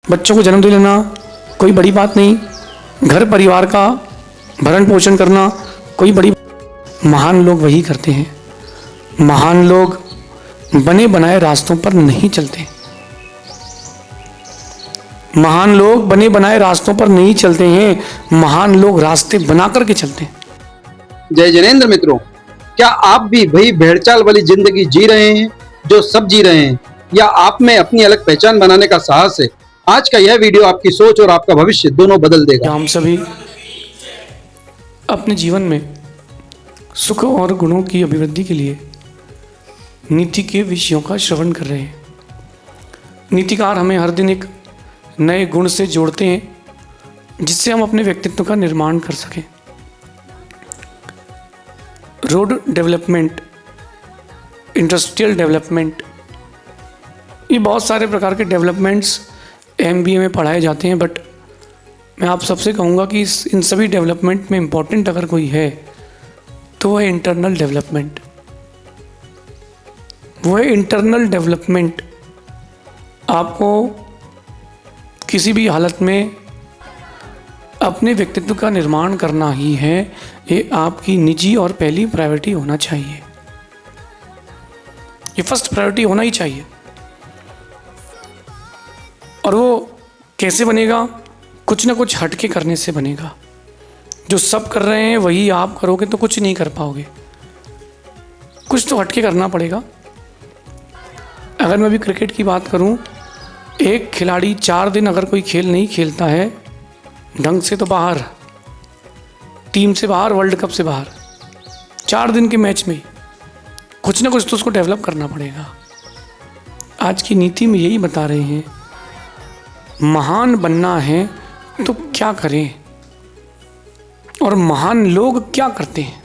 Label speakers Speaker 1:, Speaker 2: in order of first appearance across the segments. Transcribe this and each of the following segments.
Speaker 1: बच्चों को जन्म दे लेना कोई बड़ी बात नहीं, घर परिवार का भरण पोषण करना कोई बड़ी। महान लोग वही करते हैं, महान लोग बने बनाए रास्तों पर नहीं चलते। महान लोग बने बनाए रास्तों पर नहीं चलते हैं, महान लोग रास्ते बना करके चलते हैं।
Speaker 2: जय जैनेंद्र मित्रों, क्या आप भी वही भेड़चाल वाली जिंदगी जी रहे हैं जो सब जी रहे हैं, या आप में अपनी अलग पहचान बनाने का साहस है? आज का यह वीडियो आपकी सोच और आपका भविष्य दोनों बदल देगा।
Speaker 1: हम सभी अपने जीवन में सुख और गुणों की अभिवृद्धि के लिए नीति के विषयों का श्रवण कर रहे हैं। नीतिकार हमें हर दिन एक नए गुण से जोड़ते हैं, जिससे हम अपने व्यक्तित्व का निर्माण कर सकें। रोड डेवलपमेंट, इंडस्ट्रियल डेवलपमेंट, ये बहुत सारे प्रकार के डेवलपमेंट्स MBA में पढ़ाए जाते हैं, बट मैं आप सबसे कहूँगा कि इन सभी डेवलपमेंट में इम्पॉर्टेंट अगर कोई है तो वो है इंटरनल डेवलपमेंट। वो है इंटरनल डेवलपमेंट। आपको किसी भी हालत में अपने व्यक्तित्व का निर्माण करना ही है, ये आपकी निजी और पहली प्रायोरिटी होना चाहिए। ये फर्स्ट प्रायोरिटी होना ही चाहिए। और वो कैसे बनेगा? कुछ ना कुछ हटके करने से बनेगा। जो सब कर रहे हैं वही आप करोगे तो कुछ नहीं कर पाओगे, कुछ तो हटके करना पड़ेगा। अगर मैं अभी क्रिकेट की बात करूं, एक खिलाड़ी 4 दिन अगर कोई खेल नहीं खेलता है ढंग से तो बाहर, टीम से बाहर, वर्ल्ड कप से बाहर, 4 दिन के मैच में कुछ ना कुछ तो उसको डेवलप करना पड़ेगा। आज की नीति में यही बता रहे हैं, महान बनना है तो क्या करें और महान लोग क्या करते हैं।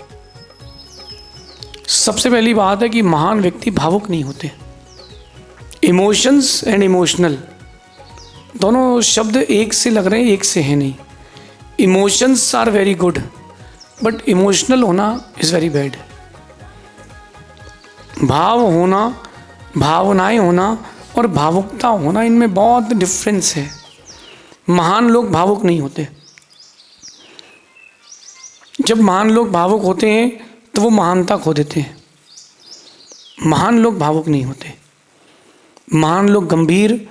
Speaker 1: सबसे पहली बात है कि महान व्यक्ति भावुक नहीं होते। इमोशंस एंड इमोशनल दोनों शब्द एक से लग रहे हैं, एक से है नहीं। Emotions are very good, but emotional होना इज़ वेरी बैड। भाव होना, भावनाएं होना और भावुकता होना, इनमें बहुत डिफरेंस है। महान लोग भावुक नहीं होते। जब महान लोग भावुक होते हैं तो वो महानता खो देते हैं। महान लोग भावुक नहीं होते। महान लोग गंभीर,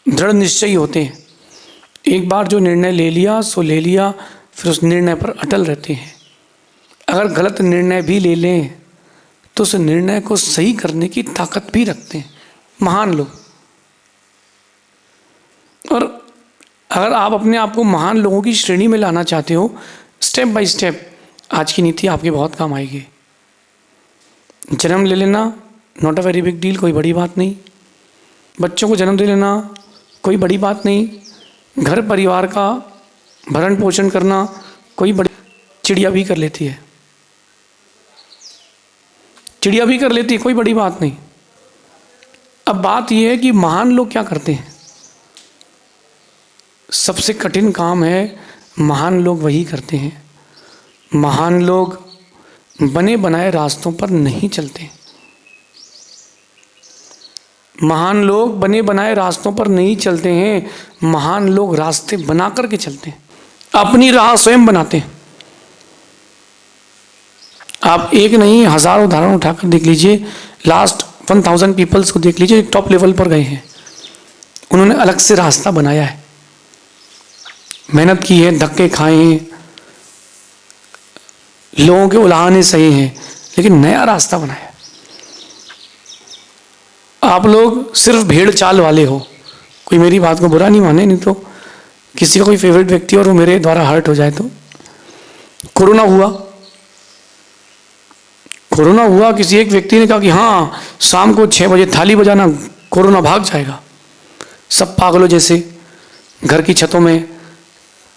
Speaker 1: दृढ़ निश्चयी होते हैं। एक बार जो निर्णय ले लिया सो ले लिया, फिर उस निर्णय पर अटल रहते हैं। अगर गलत निर्णय भी ले लें तो उस निर्णय को सही करने की ताकत भी रखते हैं महान लोग। और अगर आप अपने आप को महान लोगों की श्रेणी में लाना चाहते हो, स्टेप बाय स्टेप आज की नीति आपके बहुत काम आएगी। जन्म ले लेना not a very big deal, कोई बड़ी बात नहीं। बच्चों को जन्म दे लेना कोई बड़ी बात नहीं। घर परिवार का भरण पोषण करना कोई बड़ी, चिड़िया भी कर लेती है, चिड़िया भी कर लेती है, कोई बड़ी बात नहीं। अब बात यह है कि महान लोग क्या करते हैं। सबसे कठिन काम है, महान लोग वही करते हैं। महान लोग बने बनाए रास्तों पर नहीं चलते। महान लोग बने बनाए रास्तों पर नहीं चलते हैं, महान लोग रास्ते बना करके चलते हैं, अपनी राह स्वयं बनाते हैं। आप एक नहीं हज़ारों उदाहरण उठाकर देख लीजिए। लास्ट 1000 पीपल्स को देख लीजिए, टॉप लेवल पर गए हैं, उन्होंने अलग से रास्ता बनाया है, मेहनत की है, धक्के खाए हैं, लोगों के उलाहने सही हैं, लेकिन नया रास्ता बनाया। आप लोग सिर्फ भेड़ चाल वाले हो, कोई मेरी बात को बुरा नहीं माने, नहीं तो किसी का कोई फेवरेट व्यक्ति और वो मेरे द्वारा हर्ट हो जाए तो। कोरोना हुआ, किसी एक व्यक्ति ने कहा कि हाँ शाम को 6 बजे थाली बजाना, कोरोना भाग जाएगा। सब पागलों जैसे घर की छतों में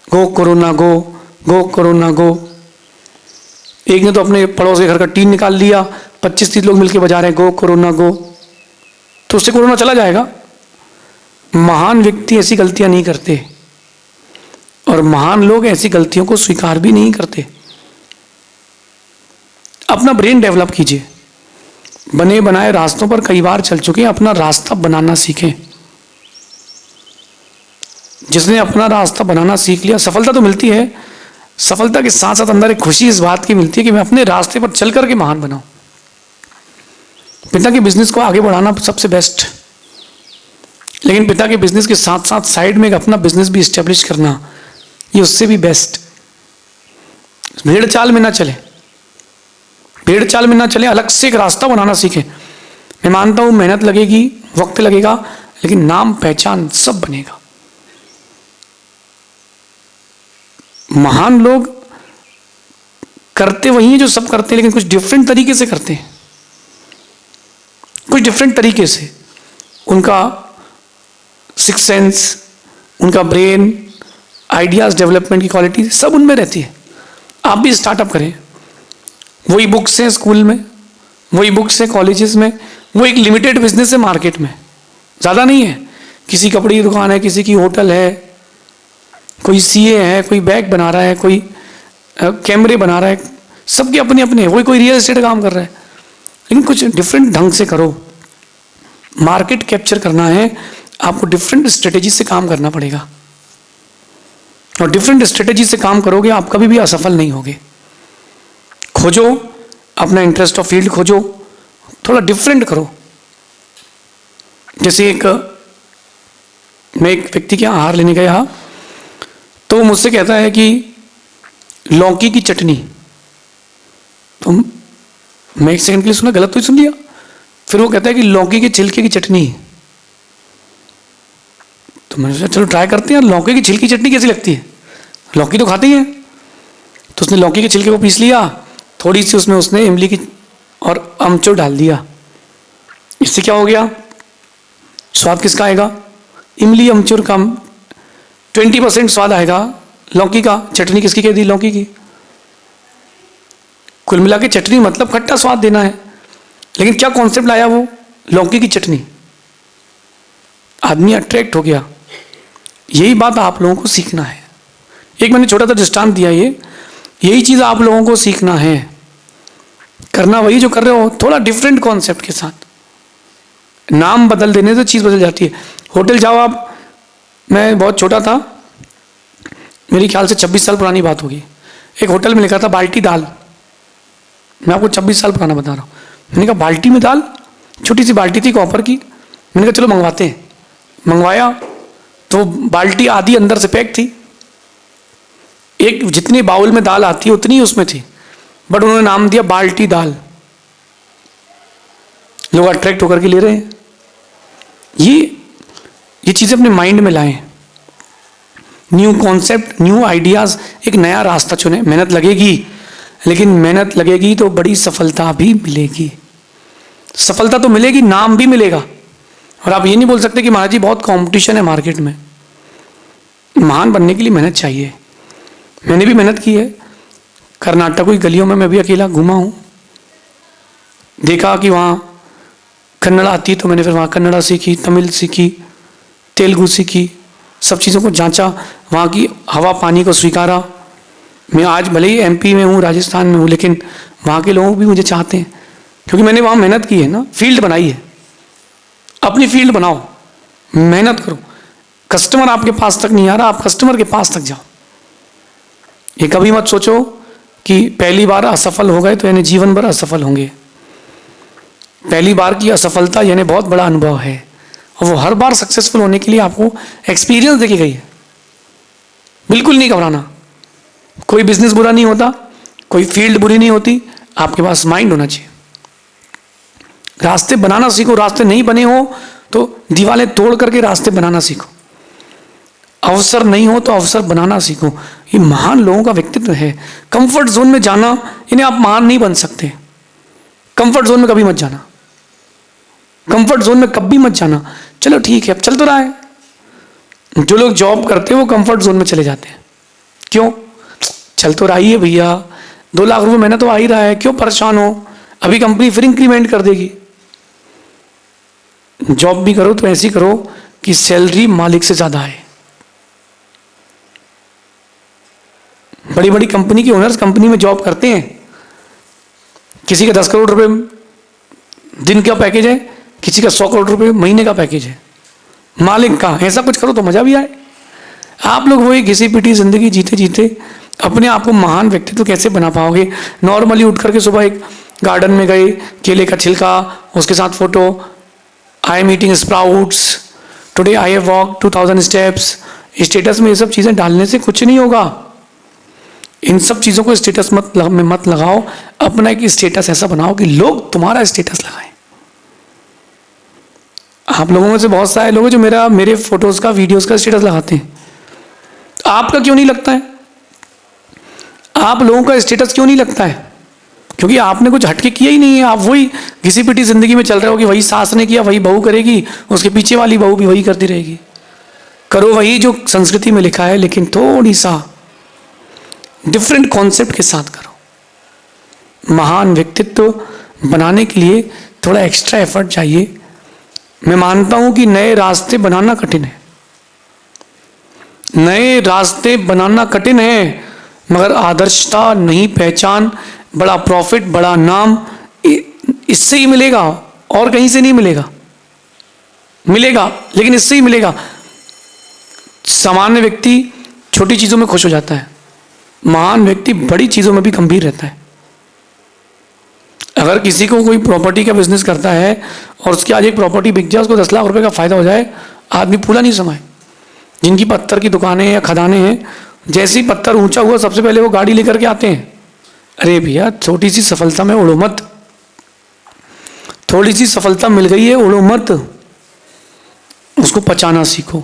Speaker 1: गो कोरोना गो, गो कोरोना गो। एक ने तो अपने पड़ोस के घर का टीन निकाल लिया, 25-30 लोग मिलकर बजा रहे हैं गो कोरोना गो, तो उससे कोरोना चला जाएगा। महान व्यक्ति ऐसी गलतियां नहीं करते और महान लोग ऐसी गलतियों को स्वीकार भी नहीं करते। अपना ब्रेन डेवलप कीजिए। बने बनाए रास्तों पर कई बार चल चुके हैं, अपना रास्ता बनाना सीखें। जिसने अपना रास्ता बनाना सीख लिया, सफलता तो मिलती है, सफलता के साथ साथ अंदर एक खुशी इस बात की मिलती है कि मैं अपने रास्ते पर चल करके महान बनाऊं। पिता के बिजनेस को आगे बढ़ाना सबसे बेस्ट, लेकिन पिता के बिजनेस के साथ साथ साइड में एक अपना बिजनेस भी इस्टेब्लिश करना, ये उससे भी बेस्ट। भेड़ चाल में ना चले, भेड़ चाल में ना चले, अलग से एक रास्ता बनाना सीखें। मैं मानता हूं मेहनत लगेगी, वक्त लगेगा, लेकिन नाम पहचान सब बनेगा। महान लोग करते वही हैं जो सब करते हैं, लेकिन कुछ डिफरेंट तरीके से करते हैं, कुछ डिफरेंट तरीके से। उनका सिक्स सेंस, उनका ब्रेन, आइडियाज डेवलपमेंट की क्वालिटी सब उनमें रहती है। आप भी स्टार्टअप करें, वही बुक्स हैं स्कूल में, वही बुक्स हैं कॉलेजेस में, वो एक लिमिटेड बिजनेस है मार्केट में, ज़्यादा नहीं है। किसी कपड़े की दुकान है, किसी की होटल है, कोई सीए है, कोई बैग बना रहा है, कोई कैमरे बना रहा है, सबके अपने अपने, वही कोई रियल एस्टेट काम कर रहा है। लेकिन कुछ डिफरेंट ढंग से करो। मार्केट कैप्चर करना है, आपको डिफरेंट स्ट्रेटेजी से काम करना पड़ेगा, और डिफरेंट स्ट्रेटेजी से काम करोगे आप कभी भी असफल नहीं होगे। खोजो अपना इंटरेस्ट ऑफ फील्ड, खोजो, थोड़ा डिफरेंट करो। जैसे मैं एक व्यक्ति के यहाँ आहार लेने गया, तो वो मुझसे कहता है कि लौकी की चटनी, तो मैं एक सेकंड के लिए सुना, गलत तो ही सुन लिया। फिर वो कहता है कि लौकी के छिलके की चटनी, तो मैंने सोचा चलो ट्राई करते हैं, लौकी की छिलकी चटनी कैसी लगती है, लौकी तो खाते ही हैं। तो उसने लौकी के छिलके को पीस लिया, थोड़ी सी उसमें उसने इमली की और अमचूर डाल दिया। इससे क्या हो गया, स्वाद किसका आएगा, इमली अमचूर का 20% स्वाद आएगा, लौकी का। चटनी किसकी कह दी, लौकी की। कुल मिला के चटनी मतलब खट्टा स्वाद देना है, लेकिन क्या कॉन्सेप्ट लाया वो, लौकी की चटनी। आदमी अट्रैक्ट हो गया। यही बात आप लोगों को सीखना है। एक मैंने छोटा सा दृष्टांत दिया, यही चीज़ आप लोगों को सीखना है, करना वही जो कर रहे हो, थोड़ा डिफरेंट कॉन्सेप्ट के साथ। नाम बदल देने से चीज़ बदल जाती है। होटल जाओ आप, मैं बहुत छोटा था, मेरी ख्याल से 26 साल पुरानी बात होगी, एक होटल में लिखा था बाल्टी दाल। मैं आपको 26 साल पुराना बता रहा हूँ। मैंने कहा बाल्टी में दाल, छोटी सी बाल्टी थी कॉपर की। मैंने कहा चलो मंगवाते हैं। मंगवाया तो बाल्टी आधी अंदर से पैक थी, एक जितनी बाउल में दाल आती है उतनी ही उसमें थी, बट उन्होंने नाम दिया बाल्टी दाल। लोग अट्रैक्ट होकर के ले रहे हैं। ये चीज़ें अपने माइंड में लाएं, न्यू कॉन्सेप्ट, न्यू आइडियाज़, एक नया रास्ता चुनें। मेहनत लगेगी, लेकिन मेहनत लगेगी तो बड़ी सफलता भी मिलेगी। सफलता तो मिलेगी, नाम भी मिलेगा। और आप ये नहीं बोल सकते कि महाराज जी बहुत कंपटीशन है मार्केट में। महान बनने के लिए मेहनत चाहिए। मैंने भी मेहनत की है। कर्नाटक की गलियों में मैं भी अकेला घूमा हूँ, देखा कि वहाँ कन्नड़ आती, तो मैंने फिर वहाँ कन्नड़ा सीखी, तमिल सीखी, तेलुगु सीखी, सब चीज़ों को जांचा, वहाँ की हवा पानी को स्वीकारा। मैं आज भले ही एमपी में हूँ, राजस्थान में हूँ, लेकिन वहाँ के लोग भी मुझे चाहते हैं, क्योंकि मैंने वहाँ मेहनत की है ना, फील्ड बनाई है। अपनी फील्ड बनाओ, मेहनत करो। कस्टमर आपके पास तक नहीं आ रहा, आप कस्टमर के पास तक जाओ। ये कभी मत सोचो कि पहली बार असफल हो गए तो यानी जीवन भर असफल होंगे। पहली बार की असफलता यानी बहुत बड़ा अनुभव है, और वो हर बार सक्सेसफुल होने के लिए आपको एक्सपीरियंस देके गई है। बिल्कुल नहीं घबराना। कोई बिजनेस बुरा नहीं होता, कोई फील्ड बुरी नहीं होती, आपके पास माइंड होना चाहिए। रास्ते बनाना सीखो। रास्ते नहीं बने हो तो दीवारें तोड़ करके रास्ते बनाना सीखो। अवसर नहीं हो तो अवसर बनाना सीखो। ये महान लोगों का व्यक्तित्व है। कंफर्ट जोन में जाना, इन्हें आप महान नहीं बन सकते। कंफर्ट जोन में कभी मत जाना, कंफर्ट जोन में कभी मत जाना। चलो ठीक है, अब चल तो रहा है। जो लोग जॉब करते हैं वो कंफर्ट जोन में चले जाते हैं। क्यों? चल तो रहा ही है भैया, 2 लाख रुपए महीना तो आ ही रहा है, क्यों परेशान हो, अभी कंपनी फिर इंक्रीमेंट कर देगी। जॉब भी करो तो ऐसी करो कि सैलरी मालिक से ज्यादा आए। बड़ी बड़ी कंपनी के ओनर्स कंपनी में जॉब करते हैं, किसी का 10 करोड़ रुपए दिन का पैकेज है, किसी का 100 करोड़ रुपए महीने का पैकेज है। मालिक का ऐसा कुछ करो तो मजा भी आए। आप लोग वही घिसी पिटी जिंदगी जीते जीते अपने आप को महान व्यक्तित्व कैसे बना पाओगे? नॉर्मली उठ करके सुबह एक गार्डन में गए, केले का छिलका, उसके साथ photo, I am eating sprouts, today I have walk 2000 steps. Status में ये सब चीज़ें डालने से कुछ नहीं होगा। इन सब चीज़ों को स्टेटस में मत लगाओ। अपना एक स्टेटस ऐसा बनाओ कि लोग तुम्हारा स्टेटस लगाएं। आप लोगों में से बहुत सारे लोग हैं जो मेरे फोटोज़ का, वीडियोज़ का स्टेटस लगाते हैं। आपका क्यों नहीं लगता है? आप लोगों का स्टेटस क्यों नहीं लगता है? क्योंकि आपने कुछ हटके किया ही नहीं है। आप वही घिसी पिटी जिंदगी में चल रहे हो कि वही सास ने किया वही बहू करेगी, उसके पीछे वाली बहू भी वही करती रहेगी। करो वही जो संस्कृति में लिखा है, लेकिन थोड़ी सा डिफरेंट कॉन्सेप्ट के साथ करो। महान व्यक्तित्व बनाने के लिए थोड़ा एक्स्ट्रा एफर्ट चाहिए। मैं मानता हूं कि नए रास्ते बनाना कठिन है, नए रास्ते बनाना कठिन है, मगर आदर्शता, नई पहचान, बड़ा प्रॉफिट, बड़ा नाम इससे ही मिलेगा, और कहीं से नहीं मिलेगा। मिलेगा लेकिन इससे ही मिलेगा। सामान्य व्यक्ति छोटी चीजों में खुश हो जाता है, महान व्यक्ति बड़ी चीजों में भी गंभीर रहता है। अगर किसी को कोई प्रॉपर्टी का बिजनेस करता है और उसकी आज एक प्रॉपर्टी बिक जाए, उसको 10 लाख रुपए का फायदा हो जाए, आदमी पूरा नहीं समाए। जिनकी पत्थर की दुकानें या खदानें हैं, जैसे ही पत्थर ऊंचा हुआ सबसे पहले वो गाड़ी लेकर के आते हैं। अरे भैया, छोटी सी सफलता में उड़ो मत, थोड़ी सी सफलता मिल गई है उड़ो मत, उसको पचाना सीखो,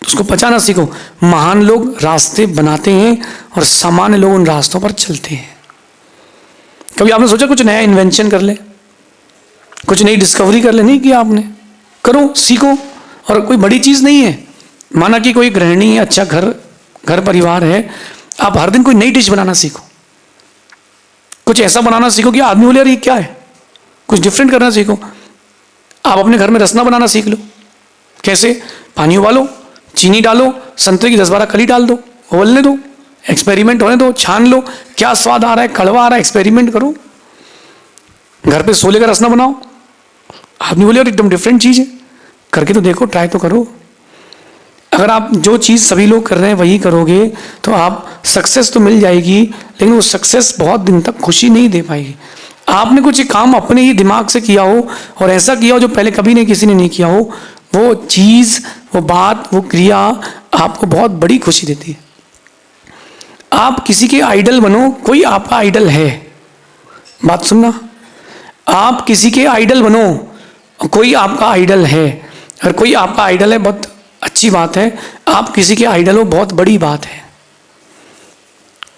Speaker 1: उसको पचाना सीखो। महान लोग रास्ते बनाते हैं और सामान्य लोग उन रास्तों पर चलते हैं। कभी आपने सोचा कुछ नया इन्वेंशन कर ले, कुछ नई डिस्कवरी कर ले? नहीं किया आपने। करो, सीखो। और कोई बड़ी चीज नहीं है। माना कि कोई गृहिणी है, अच्छा घर परिवार है, आप हर दिन कोई नई डिश बनाना सीखो, कुछ ऐसा बनाना सीखो कि आदमी बोले यार ये क्या है, कुछ डिफरेंट करना सीखो। आप अपने घर में रसना बनाना सीख लो। कैसे? पानी उबालो, चीनी डालो, संतरे की 10-12 कली डाल दो, उबलने दो, एक्सपेरिमेंट होने दो, छान लो, क्या स्वाद आ रहा है, कड़वा आ रहा है, एक्सपेरिमेंट करो। घर पे सोले का रसना बनाओ। आदमी बोले यार एकदम डिफरेंट चीज है, करके तो देखो, ट्राई तो करो। अगर आप जो चीज़ सभी लोग कर रहे हैं वही करोगे तो आप सक्सेस तो मिल जाएगी, लेकिन वो सक्सेस बहुत दिन तक खुशी नहीं दे पाएगी। आपने कुछ काम अपने ही दिमाग से किया हो और ऐसा किया हो जो पहले कभी नहीं किसी ने नहीं किया हो, वो चीज़, वो बात, वो क्रिया आपको बहुत बड़ी खुशी देती है। आप किसी के आइडल बनो, कोई आपका आइडल है। बात सुनना, आप किसी के आइडल बनो, कोई आपका आइडल है। अगर कोई आपका आइडल है बहुत अच्छी बात है, आप किसी के आइडल हो बहुत बड़ी बात है।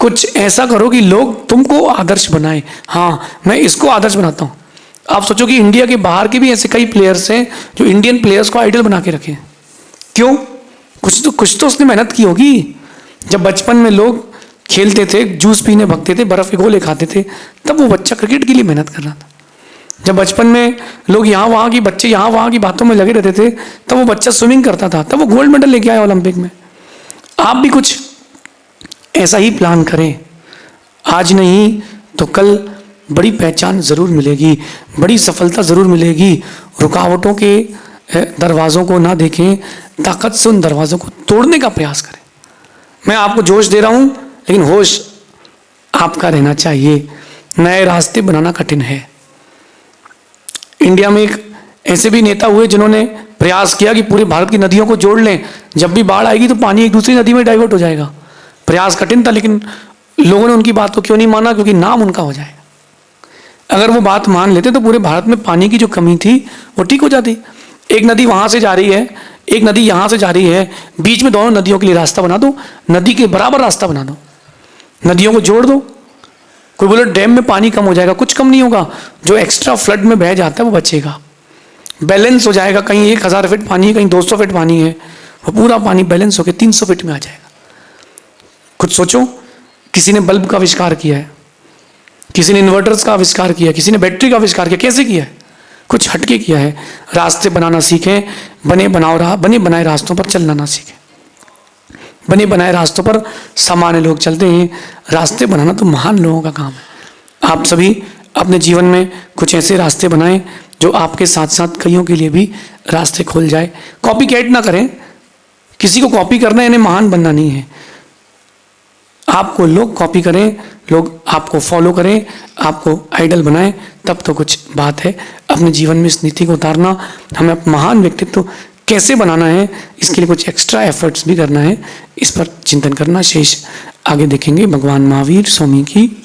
Speaker 1: कुछ ऐसा करो कि लोग तुमको आदर्श बनाएं। हाँ, मैं इसको आदर्श बनाता हूँ। आप सोचो कि इंडिया के बाहर के भी ऐसे कई प्लेयर्स हैं जो इंडियन प्लेयर्स को आइडल बना के रखे। क्यों? कुछ तो उसने मेहनत की होगी। जब बचपन में लोग खेलते थे, जूस पीने भगते थे, बर्फ के गोले खाते थे, तब वो बच्चा क्रिकेट के लिए मेहनत कर रहा था। जब बचपन में लोग यहाँ वहाँ की बच्चे यहाँ वहाँ की बातों में लगे रहते थे, तब वो बच्चा स्विमिंग करता था, तब वो गोल्ड मेडल लेके आया ओलंपिक में। आप भी कुछ ऐसा ही प्लान करें। आज नहीं तो कल बड़ी पहचान ज़रूर मिलेगी, बड़ी सफलता ज़रूर मिलेगी। रुकावटों के दरवाज़ों को ना देखें, ताकत से उन दरवाज़ों को तोड़ने का प्रयास करें। मैं आपको जोश दे रहा हूँ, लेकिन होश आपका रहना चाहिए। नए रास्ते बनाना कठिन है। इंडिया में एक ऐसे भी नेता हुए जिन्होंने प्रयास किया कि पूरे भारत की नदियों को जोड़ लें, जब भी बाढ़ आएगी तो पानी एक दूसरी नदी में डाइवर्ट हो जाएगा। प्रयास कठिन था, लेकिन लोगों ने उनकी बात को क्यों नहीं माना? क्योंकि नाम उनका हो जाएगा। अगर वो बात मान लेते तो पूरे भारत में पानी की जो कमी थी वो ठीक हो जाती। एक नदी वहां से जा रही है, एक नदी यहाँ से जा रही है, बीच में दोनों नदियों के लिए रास्ता बना दो, नदी के बराबर रास्ता बना दो, नदियों को जोड़ दो। कोई बोले डैम में पानी कम हो जाएगा, कुछ कम नहीं होगा। जो एक्स्ट्रा फ्लड में बह जाता है वो बचेगा, बैलेंस हो जाएगा। कहीं 1000 फीट पानी है, कहीं 200 फीट पानी है, वो पूरा पानी बैलेंस होकर 300 फीट में आ जाएगा। कुछ सोचो, किसी ने बल्ब का आविष्कार किया है, किसी ने इन्वर्टर्स का आविष्कार किया है, किसी ने बैटरी का आविष्कार किया। कैसे किया है? कुछ हटके किया है। रास्ते बनाना सीखें, बने बनाए रास्तों पर चलना ना सीखें। बने बनाए रास्तों पर सामान्य लोग चलते हैं, रास्ते बनाना तो महान लोगों का काम है। आप सभी अपने जीवन में कुछ ऐसे रास्ते बनाएं जो आपके साथ साथ कईयों के लिए भी रास्ते खोल जाए। कॉपी कैट ना करें, किसी को कॉपी करना है, इन्हें महान बनना नहीं है। आपको लोग कॉपी करें, लोग आपको फॉलो करें, आपको आइडल बनाएं, तब तो कुछ बात है। अपने जीवन में इस नीति को उतारना, हमें महान व्यक्तित्व कैसे बनाना है, इसके लिए कुछ एक्स्ट्रा एफर्ट्स भी करना है। इस पर चिंतन करना शेष आगे देखेंगे। भगवान महावीर स्वामी की